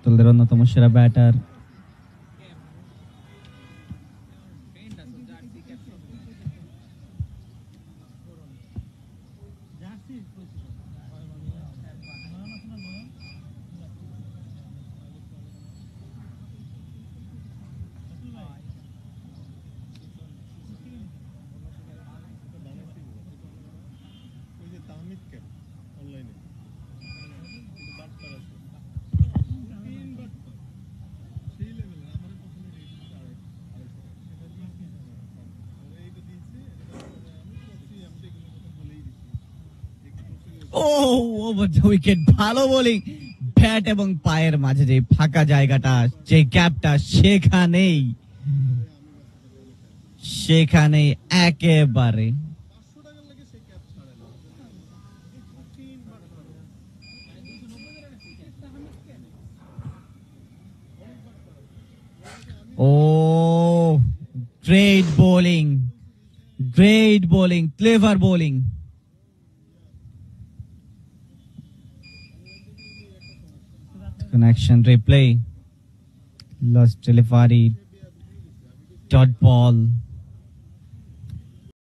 দলের অন্যতম সেরা ব্যাটার। ওভার দ্য উইকেট, ভালো বোলিং। ব্যাট এবং পায়ের মাঝে যে ফাঁকা জায়গাটা, যে গ্যাপটা, সেখানে একেবারে great bowling, clever bowling. Connection replay. Lost delivery. Dot ball.